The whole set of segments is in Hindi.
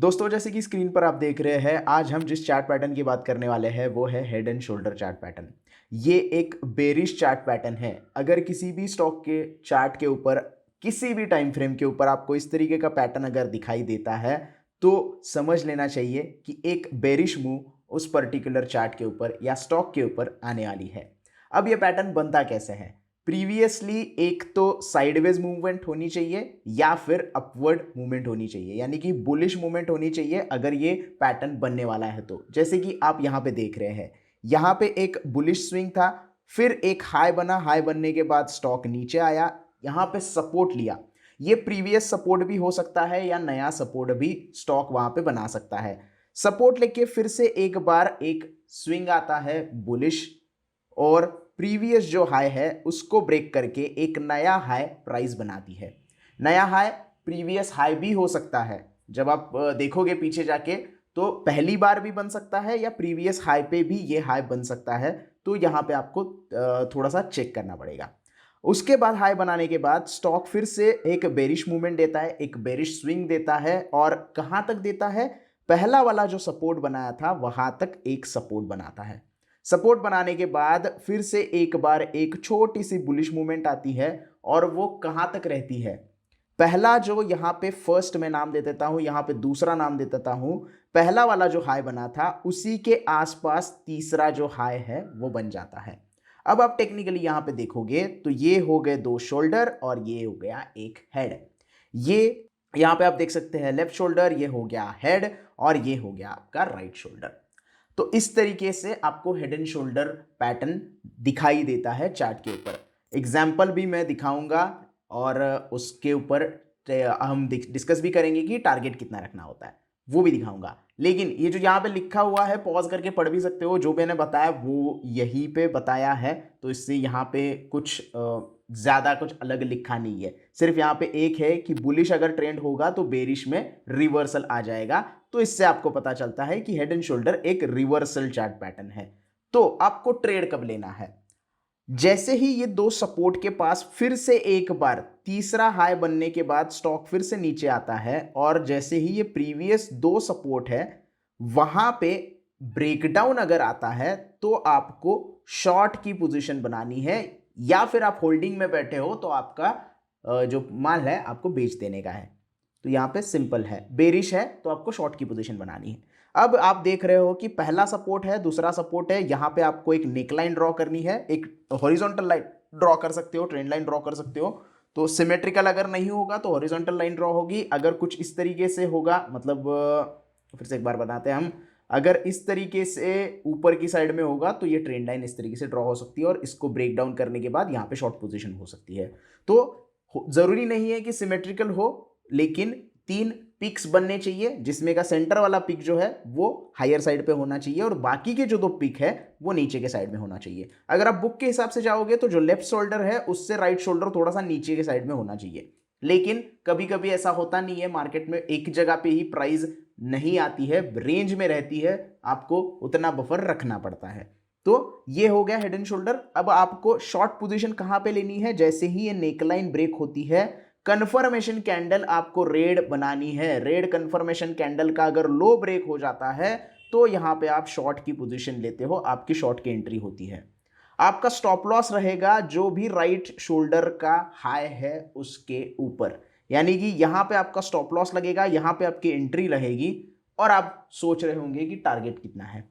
दोस्तों, जैसे कि स्क्रीन पर आप देख रहे हैं, आज हम जिस चार्ट पैटर्न की बात करने वाले हैं वो है head and shoulder chart pattern. ये एक बेरिश चार्ट पैटर्न है। अगर किसी भी स्टॉक के चार्ट के ऊपर किसी भी टाइम फ्रेम के ऊपर आपको इस तरीके का पैटर्न अगर दिखाई देता है तो समझ लेना चाहिए कि एक बेरिश मूव उस पर्टिकुलर चार्ट के ऊपर या स्टॉक के ऊपर आने वाली है। अब ये पैटर्न बनता कैसे है? प्रीवियसली एक तो साइडवेज मूवमेंट होनी चाहिए या फिर अपवर्ड मूवमेंट होनी चाहिए, यानी कि बुलिश मूवमेंट होनी चाहिए अगर ये पैटर्न बनने वाला है तो। जैसे कि आप यहाँ पे देख रहे हैं, यहाँ पे एक बुलिश स्विंग था, फिर एक हाई बना, हाई बनने के बाद स्टॉक नीचे आया, यहाँ पे सपोर्ट लिया। ये प्रीवियस सपोर्ट भी हो सकता है या नया सपोर्ट भी स्टॉक वहां पे बना सकता है। सपोर्ट लेके फिर से एक बार एक स्विंग आता है बुलिश, और प्रीवियस जो हाई है उसको ब्रेक करके एक नया हाई प्राइस बनाती है। नया हाई प्रीवियस हाई भी हो सकता है। जब आप देखोगे पीछे जाके तो पहली बार भी बन सकता है या प्रीवियस हाई पे भी ये हाई बन सकता है। तो यहाँ पे आपको थोड़ा सा चेक करना पड़ेगा। उसके बाद हाई बनाने के बाद स्टॉक फिर से एक बेरिश मूवमेंट देता है, एक बेरिश स्विंग देता है, और कहाँ तक देता है? पहला वाला जो सपोर्ट बनाया था वहां तक एक सपोर्ट बनाता है। सपोर्ट बनाने के बाद फिर से एक बार एक छोटी सी बुलिश मूवमेंट आती है, और वो कहां तक रहती है? पहला जो यहाँ पे फर्स्ट में नाम दे देता हूं, यहाँ पे दूसरा नाम दे देता हूं। पहला वाला जो हाई बना था उसी के आसपास तीसरा जो हाई है वो बन जाता है। अब आप टेक्निकली यहाँ पे देखोगे तो ये हो गए दो शोल्डर और ये हो गया एक हेड। ये यहाँ पे आप देख सकते हैं लेफ्ट शोल्डर, ये हो गया हेड, और ये हो गया आपका राइट शोल्डर। तो इस तरीके से आपको हेड एंड शोल्डर पैटर्न दिखाई देता है चार्ट के ऊपर। एग्जाम्पल भी मैं दिखाऊंगा और उसके ऊपर हम डिस्कस भी करेंगे कि टारगेट कितना रखना होता है, वो भी दिखाऊंगा। लेकिन ये जो यहाँ पे लिखा हुआ है पॉज करके पढ़ भी सकते हो, जो मैंने बताया वो यहीं पे बताया है, तो इससे यहाँ पे कुछ ज्यादा कुछ अलग लिखा नहीं है। सिर्फ यहाँ पे एक है कि बुलिश अगर ट्रेंड होगा तो बेरिश में रिवर्सल आ जाएगा। तो इससे आपको पता चलता है कि हेड एंड शोल्डर एक रिवर्सल चार्ट पैटर्न है। तो आपको ट्रेड कब लेना है? जैसे ही ये दो सपोर्ट के पास फिर से एक बार तीसरा हाई बनने के बाद स्टॉक फिर से नीचे आता है, और जैसे ही ये प्रीवियस दो सपोर्ट है वहां पे ब्रेकडाउन अगर आता है तो आपको शॉर्ट की पोजीशन बनानी है, या फिर आप होल्डिंग में बैठे हो तो आपका जो माल है आपको बेच देने का है। तो यहाँ पे सिंपल है, बेरिश है तो आपको शॉर्ट की पोजीशन बनानी है। अब आप देख रहे हो कि पहला सपोर्ट है, दूसरा सपोर्ट है, यहाँ पे आपको एक नेक लाइन ड्रॉ करनी है, एक हॉरिजॉन्टल लाइन ड्रॉ कर सकते हो, ट्रेंड लाइन ड्रॉ कर सकते हो। तो सिमेट्रिकल अगर नहीं होगा तो हॉरिजॉन्टल लाइन ड्रॉ होगी। अगर कुछ इस तरीके से होगा, मतलब फिर से एक बार बताते हैं हम, अगर इस तरीके से ऊपर की साइड में होगा तो ये ट्रेंड लाइन इस तरीके से ड्रॉ हो सकती है, और इसको ब्रेक डाउन करने के बाद यहाँ पे शॉर्ट पोजीशन हो सकती है। तो जरूरी नहीं है कि सिमेट्रिकल हो, लेकिन तीन पिक्स बनने चाहिए जिसमें का सेंटर वाला पिक जो है वो हायर साइड पे होना चाहिए, और बाकी के जो दो पिक है वो नीचे के साइड में होना चाहिए। अगर आप बुक के हिसाब से जाओगे तो जो लेफ्ट शोल्डर है उससे राइट शोल्डर थोड़ा सा नीचे के साइड में होना चाहिए। लेकिन कभी कभी ऐसा होता नहीं है, मार्केट में एक जगह पे ही प्राइस नहीं आती है, रेंज में रहती है, आपको उतना बफर रखना पड़ता है। तो ये हो गया हेड एंड शोल्डर। अब आपको शॉर्ट पोजीशन कहां पे लेनी है? जैसे ही ये नेकलाइन ब्रेक होती है, कंफर्मेशन कैंडल आपको रेड बनानी है। रेड कंफर्मेशन कैंडल का अगर लो ब्रेक हो जाता है तो यहां पे आप शॉर्ट की पोजीशन लेते हो, आपकी शॉर्ट की एंट्री होती है। आपका स्टॉप लॉस रहेगा जो भी राइट शोल्डर का हाई है उसके ऊपर, यानी कि यहां पे आपका स्टॉप लॉस लगेगा, यहां पे आपकी एंट्री रहेगी, और आप सोच रहे होंगे कि टारगेट कितना है।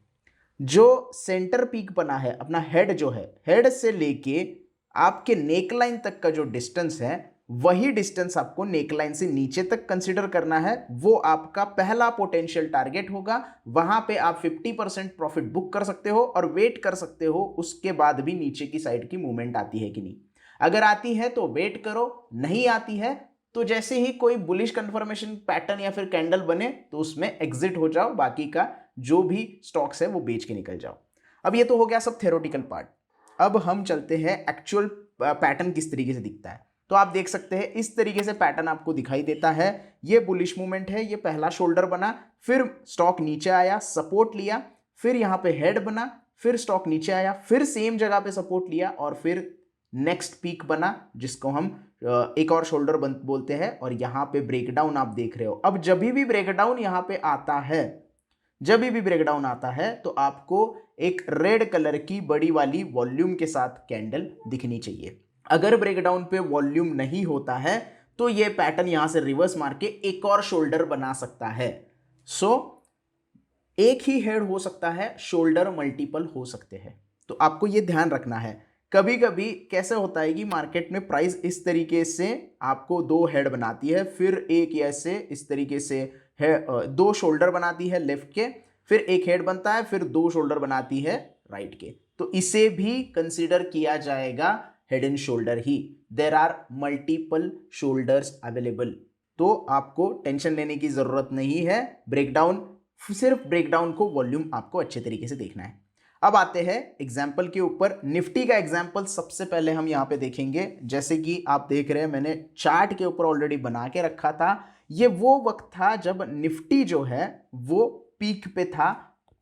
जो सेंटर पीक बना है अपना हेड, जो है हेड से लेके आपके नेकलाइन तक का जो डिस्टेंस है वही डिस्टेंस आपको नेकलाइन से नीचे तक कंसीडर करना है। वो आपका पहला पोटेंशियल टारगेट होगा। वहां पे आप 50% प्रॉफिट बुक कर सकते हो और वेट कर सकते हो उसके बाद भी नीचे की साइड की मूवमेंट आती है कि नहीं। अगर आती है तो वेट करो, नहीं आती है तो जैसे ही कोई बुलिश कंफर्मेशन पैटर्न या फिर कैंडल बने तो उसमें एग्जिट हो जाओ, बाकी का जो भी स्टॉक्स है वो बेच के निकल जाओ। अब ये तो हो गया सब थ्योरेटिकल पार्ट। अब हम चलते हैं एक्चुअल पैटर्न किस तरीके से दिखता है। तो आप देख सकते हैं इस तरीके से पैटर्न आपको दिखाई देता है। ये बुलिश मूवमेंट है, ये पहला शोल्डर बना, फिर स्टॉक नीचे आया, सपोर्ट लिया, फिर यहां पे हेड बना, फिर स्टॉक नीचे आया, फिर सेम जगह पे सपोर्ट लिया, और फिर नेक्स्ट पीक बना जिसको हम एक और शोल्डर बोलते हैं, और यहाँ पे ब्रेकडाउन आप देख रहे हो। अब जब भी ब्रेकडाउन यहाँ पे आता है, जब भी ब्रेकडाउन आता है तो आपको एक रेड कलर की बड़ी वाली वॉल्यूम के साथ कैंडल दिखनी चाहिए। अगर ब्रेकडाउन पे वॉल्यूम नहीं होता है तो ये पैटर्न यहां से रिवर्स मार के एक और शोल्डर बना सकता है। सो एक ही हेड हो सकता है, शोल्डर मल्टीपल हो सकते हैं, तो आपको ये ध्यान रखना है। कभी कभी कैसे होता है कि मार्केट में प्राइस इस तरीके से आपको दो हेड बनाती है, फिर एक ऐसे इस तरीके से है, दो शोल्डर बनाती है लेफ्ट के, फिर एक हेड बनता है, फिर दो शोल्डर बनाती है राइट के, तो इसे भी कंसीडर किया जाएगा हेड एंड शोल्डर ही। There are multiple shoulders available, तो आपको टेंशन लेने की जरूरत नहीं है। ब्रेकडाउन, सिर्फ ब्रेकडाउन को वॉल्यूम आपको अच्छे तरीके से देखना है। अब आते हैं एग्जाम्पल के ऊपर। निफ्टी का एग्जाम्पल सबसे पहले हम यहाँ पे देखेंगे। जैसे कि आप देख रहे हैं मैंने चार्ट के ऊपर ऑलरेडी बना के रखा था। ये वो वक्त था जब निफ्टी जो है वो पीक पे था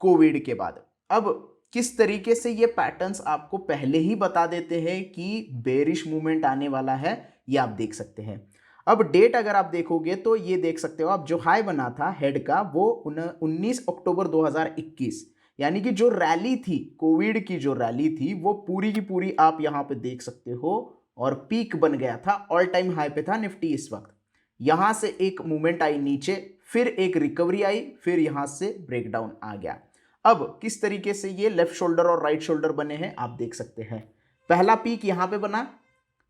कोविड के बाद। अब किस तरीके से ये पैटर्न्स आपको पहले ही बता देते हैं कि बेरिश मूवमेंट आने वाला है, ये आप देख सकते हैं। अब डेट अगर आप देखोगे तो ये देख सकते हो आप, जो हाई बना था हेड का वो 19 अक्टूबर 2021, यानी कि जो रैली थी कोविड की, जो रैली थी वो पूरी की पूरी आप यहां पे देख सकते हो, और पीक बन गया था, ऑल टाइम हाई पे था निफ्टी इस वक्त। यहां से एक मूवमेंट आई नीचे, फिर एक रिकवरी आई, फिर यहां से ब्रेकडाउन आ गया। अब किस तरीके से ये लेफ्ट शोल्डर और राइट शोल्डर बने हैं आप देख सकते हैं। पहला पीक यहां पे बना,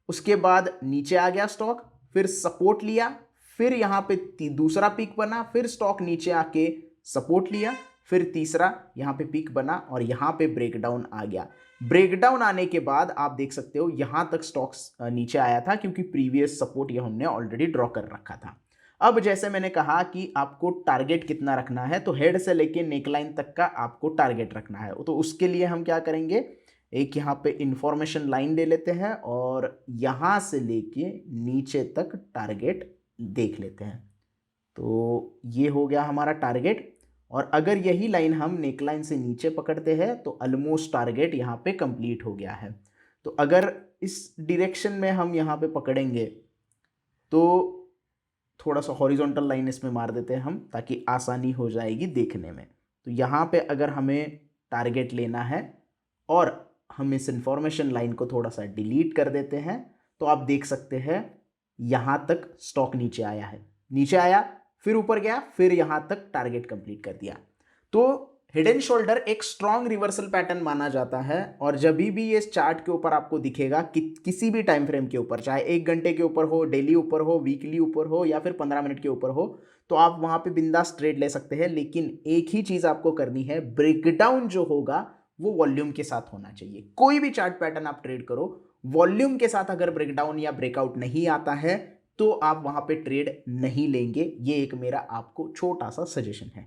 उसके बाद नीचे आ गया स्टॉक, फिर सपोर्ट लिया, फिर यहां पे दूसरा पीक बना, फिर स्टॉक नीचे आके सपोर्ट लिया, फिर तीसरा यहां पे पीक बना, और यहां पे ब्रेकडाउन आ गया। ब्रेकडाउन आने के बाद आप देख सकते हो यहां तक स्टॉक्स नीचे आया था, क्योंकि प्रीवियस सपोर्ट ये हमने ऑलरेडी ड्रॉ कर रखा था। अब जैसे मैंने कहा कि आपको टारगेट कितना रखना है, तो हेड से लेके नेकलाइन तक का आपको टारगेट रखना है। तो उसके लिए हम क्या करेंगे, एक यहाँ पे इंफॉर्मेशन लाइन ले लेते हैं और यहां से लेके नीचे तक टारगेट देख लेते हैं। तो ये हो गया हमारा टारगेट, और अगर यही लाइन हम नेकलाइन से नीचे पकड़ते हैं तो ऑलमोस्ट टारगेट यहाँ पे कंप्लीट हो गया है। तो अगर इस डायरेक्शन में हम यहाँ पे पकड़ेंगे तो थोड़ा सा हॉरिजॉन्टल लाइन इसमें मार देते हैं हम, ताकि आसानी हो जाएगी देखने में। तो यहाँ पे अगर हमें टारगेट लेना है और हम इस इंफॉर्मेशन लाइन को थोड़ा सा डिलीट कर देते हैं, तो आप देख सकते हैं यहाँ तक स्टॉक नीचे आया है, नीचे आया फिर ऊपर गया, फिर यहां तक टारगेट कंप्लीट कर दिया। तो हेड एंड शोल्डर एक स्ट्रॉन्ग रिवर्सल पैटर्न माना जाता है, और जब भी ये चार्ट के ऊपर आपको दिखेगा कि किसी भी टाइम फ्रेम के ऊपर, चाहे 1 घंटे के ऊपर हो, डेली ऊपर हो, वीकली ऊपर हो, या फिर 15 मिनट के ऊपर हो, तो आप वहां पे बिंदास ट्रेड ले सकते हैं। लेकिन एक ही चीज आपको करनी है, ब्रेकडाउन जो होगा वो वॉल्यूम के साथ होना चाहिए। कोई भी चार्ट पैटर्न आप ट्रेड करो, वॉल्यूम के साथ अगर ब्रेकडाउन या ब्रेकआउट नहीं आता है तो आप वहां पे ट्रेड नहीं लेंगे। ये एक मेरा आपको छोटा सा सजेशन है।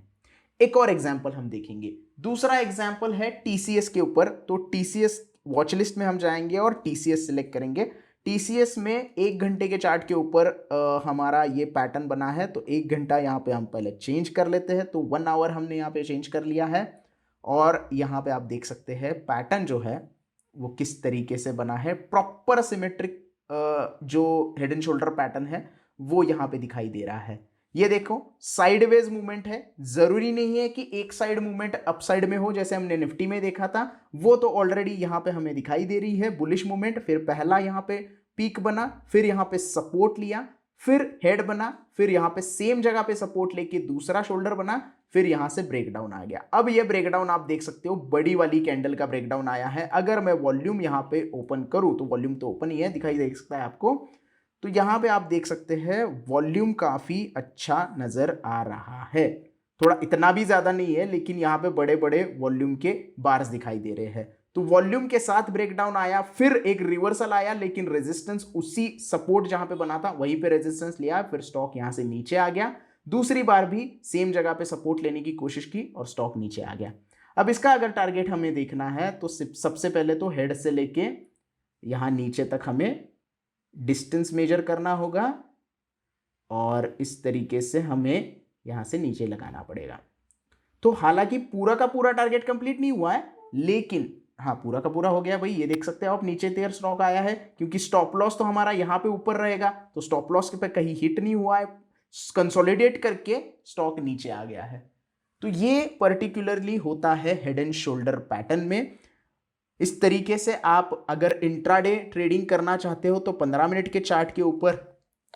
एक और एग्जांपल हम देखेंगे। दूसरा एग्जांपल है टीसीएस के ऊपर। तो टीसीएस वॉच लिस्ट में हम जाएंगे और टीसीएस सिलेक्ट करेंगे। टीसीएस में 1 घंटे के चार्ट के ऊपर हमारा ये पैटर्न बना है, तो 1 घंटा यहाँ पे हम पहले चेंज कर लेते हैं। तो 1 आवर हमने यहाँ पे चेंज कर लिया है, और यहाँ पे आप देख सकते हैं पैटर्न जो है वो किस तरीके से बना है। प्रॉपर सिमेट्रिक जो हेड एंड शोल्डर पैटर्न है वो यहाँ पे दिखाई दे रहा है। ये देखो साइडवेज मूवमेंट है, जरूरी नहीं है कि एक साइड मूवमेंट अपसाइड में हो जैसे हमने निफ्टी में देखा था, वो तो ऑलरेडी यहाँ पे हमें दिखाई दे रही है बुलिश मूवमेंट। फिर पहला यहाँ पे पीक बना, फिर यहाँ पे सपोर्ट लिया, फिर हेड बना, फिर यहाँ पे सेम जगह पे सपोर्ट लेके दूसरा शोल्डर बना, फिर यहां से ब्रेकडाउन आ गया। अब ये ब्रेकडाउन आप देख सकते हो, बड़ी वाली कैंडल का ब्रेकडाउन आया है। अगर मैं वॉल्यूम यहां पे ओपन करूं, तो वॉल्यूम तो ओपन ही है, दिखाई दे सकता है आपको। तो यहां पे आप देख सकते हैं वॉल्यूम काफी अच्छा नजर आ रहा है। थोड़ा इतना भी ज्यादा नहीं है, लेकिन यहाँ पे बड़े बड़े वॉल्यूम के बार्स दिखाई दे रहे हैं। तो वॉल्यूम के साथ ब्रेकडाउन आया, फिर एक रिवर्सल आया, लेकिन रेजिस्टेंस उसी सपोर्ट जहां पे बना था वहीं पे रेजिस्टेंस लिया, फिर स्टॉक यहां से नीचे आ गया। दूसरी बार भी सेम जगह पे सपोर्ट लेने की कोशिश की और स्टॉक नीचे आ गया। अब इसका अगर टारगेट हमें देखना है तो सबसे पहले तो हेड से लेके यहां नीचे तक हमें डिस्टेंस मेजर करना होगा, और इस तरीके से हमें यहां से नीचे लगाना पड़ेगा। तो हालांकि पूरा का पूरा टारगेट कंप्लीट नहीं हुआ है, लेकिन हाँ, पूरा का पूरा हो गया भाई, ये देख सकते हो आप, नीचे तेयर स्टॉक आया है, क्योंकि स्टॉप लॉस तो हमारा यहाँ पे ऊपर रहेगा, तो स्टॉप लॉस के पे कहीं हिट नहीं हुआ है, कंसोलिडेट करके स्टॉक नीचे आ गया है। तो ये पर्टिकुलरली होता है हेड एंड शोल्डर पैटर्न में। इस तरीके से आप अगर इंट्राडे ट्रेडिंग करना चाहते हो तो 15 मिनट के चार्ट के ऊपर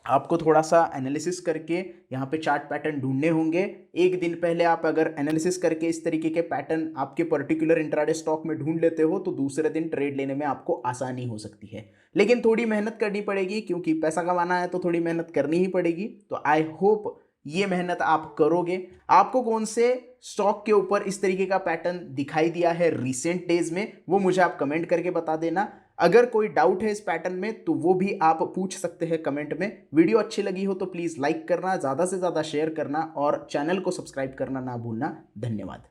आपको थोड़ा सा एनालिसिस करके यहाँ पे चार्ट पैटर्न ढूंढने होंगे। एक दिन पहले आप अगर एनालिसिस करके इस तरीके के पैटर्न आपके पर्टिकुलर इंट्राडे स्टॉक में ढूंढ लेते हो तो दूसरे दिन ट्रेड लेने में आपको आसानी हो सकती है, लेकिन थोड़ी मेहनत करनी पड़ेगी, क्योंकि पैसा कमाना है तो थोड़ी मेहनत करनी ही पड़ेगी। तो आई होप ये मेहनत आप करोगे। आपको कौन से स्टॉक के ऊपर इस तरीके का पैटर्न दिखाई दिया है रिसेंट डेज में, वो मुझे आप कमेंट करके बता देना। अगर कोई डाउट है इस पैटर्न में तो वो भी आप पूछ सकते हैं कमेंट में। वीडियो अच्छी लगी हो तो प्लीज़ लाइक करना, ज़्यादा से ज़्यादा शेयर करना और चैनल को सब्सक्राइब करना ना भूलना। धन्यवाद।